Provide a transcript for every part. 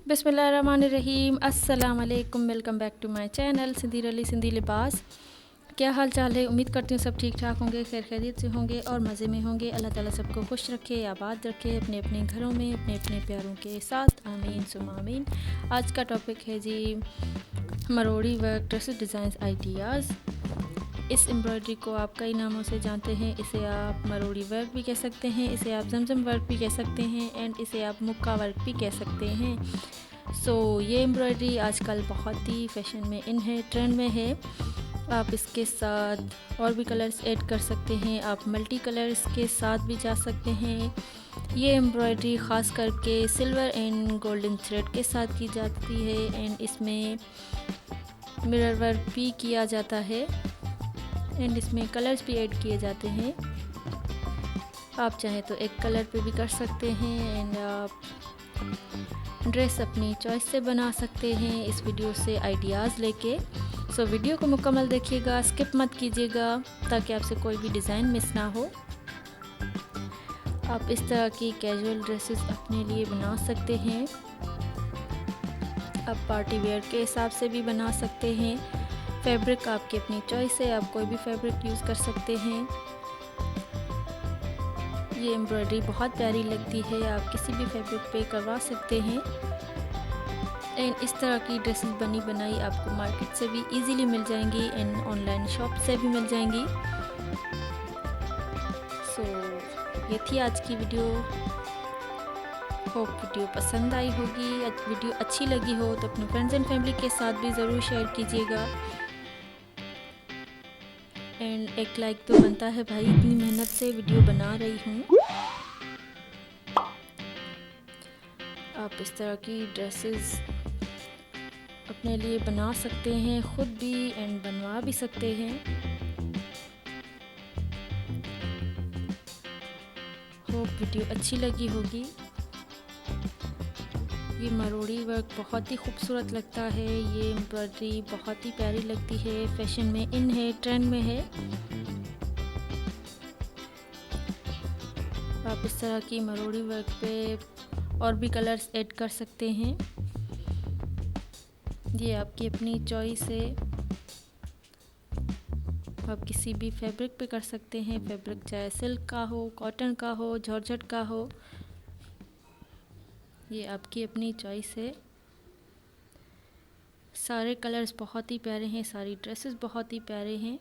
बिस्मिल्लाहिर्रहमानिर्रहीम। अस्सलाम वालेकुम। Welcome back to my channel Sindhi Ralli Sindhi लिबास। क्या हाल चाल है? उम्मीद करती हूँ सब ठीक ठाक होंगे, खैर खैरियत से होंगे और मज़े में होंगे। अल्लाह ताला सबको खुश रखे, आबाद रखे अपने अपने घरों में अपने अपने प्यारों के साथ। आमीन सुम्मा आमीन। आज का टॉपिक है जी मरोड़ी वर्क ड्रेसेस डिज़ाइंस आइडियाज़। इस एम्ब्रॉयडरी को आप कई नामों से जानते हैं। इसे आप मरोड़ी वर्क भी कह सकते हैं, इसे आप जमजम वर्क भी कह सकते हैं एंड इसे आप मुक्का वर्क भी कह सकते हैं। ये एम्ब्रॉयडरी आजकल बहुत ही फैशन में इन है, ट्रेंड में है। आप इसके साथ और भी कलर्स ऐड कर सकते हैं, आप मल्टी कलर्स के साथ भी जा सकते हैं। ये एम्ब्रॉयडरी ख़ास करके सिल्वर एंड गोल्डन थ्रेड के साथ की जाती है एंड इसमें मिरर वर्क भी किया जाता है एंड इसमें कलर्स भी ऐड किए जाते हैं। आप चाहें तो एक कलर पे भी कर सकते हैं एंड आप ड्रेस अपनी चॉइस से बना सकते हैं इस वीडियो से आइडियाज़ लेके। वीडियो को मुकम्मल देखिएगा, स्किप मत कीजिएगा ताकि आपसे कोई भी डिज़ाइन मिस ना हो। आप इस तरह की कैजुअल ड्रेसेस अपने लिए बना सकते हैं। आप पार्टी वेयर के हिसाब से भी बना सकते हैं। फैब्रिक आपकी अपनी चॉइस है, आप कोई भी फैब्रिक यूज़ कर सकते हैं। ये एम्ब्रॉयडरी बहुत प्यारी लगती है, आप किसी भी फैब्रिक पे करवा सकते हैं एंड इस तरह की ड्रेसेस बनी बनाई आपको मार्केट से भी इजीली मिल जाएंगी एंड ऑनलाइन शॉप से भी मिल जाएंगी। ये थी आज की वीडियो। होप वीडियो पसंद आई होगी। वीडियो अच्छी लगी हो तो अपने फ्रेंड्स एंड फैमिली के साथ भी ज़रूर शेयर कीजिएगा एंड एक लाइक तो बनता है भाई, इतनी मेहनत से वीडियो बना रही हूँ। आप इस तरह की ड्रेसेस अपने लिए बना सकते हैं खुद भी एंड बनवा भी सकते हैं। होप वीडियो अच्छी लगी होगी। ये मरोड़ी वर्क बहुत ही खूबसूरत लगता है, ये एम्ब्रॉयडरी बहुत ही प्यारी लगती है, फैशन में इन है, ट्रेंड में है। आप इस तरह की मरोड़ी वर्क पे और भी कलर्स ऐड कर सकते हैं। ये आपकी अपनी चॉइस है, आप किसी भी फैब्रिक पे कर सकते हैं। फैब्रिक चाहे सिल्क का हो, कॉटन का हो, जॉर्जेट का हो, ये आपकी अपनी चॉइस है। सारे कलर्स बहुत ही प्यारे हैं, सारी ड्रेसेस बहुत ही प्यारे हैं।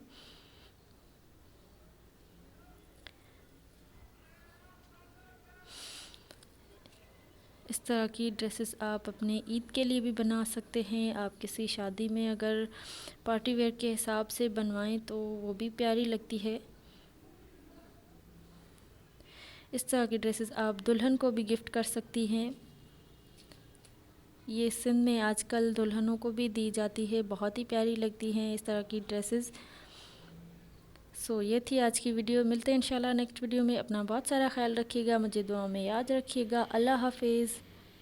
इस तरह की ड्रेसेस आप अपने ईद के लिए भी बना सकते हैं। आप किसी शादी में अगर पार्टी वेयर के हिसाब से बनवाएं तो वो भी प्यारी लगती है। इस तरह की ड्रेसेस आप दुल्हन को भी गिफ्ट कर सकती हैं। ये सिंध में आजकल दुल्हनों को भी दी जाती है, बहुत ही प्यारी लगती हैं इस तरह की ड्रेसेस। ये थी आज की वीडियो। मिलते हैं इंशाल्लाह नेक्स्ट वीडियो में। अपना बहुत सारा ख्याल रखिएगा, मुझे दुआ में याद रखिएगा। अल्लाह हाफिज़।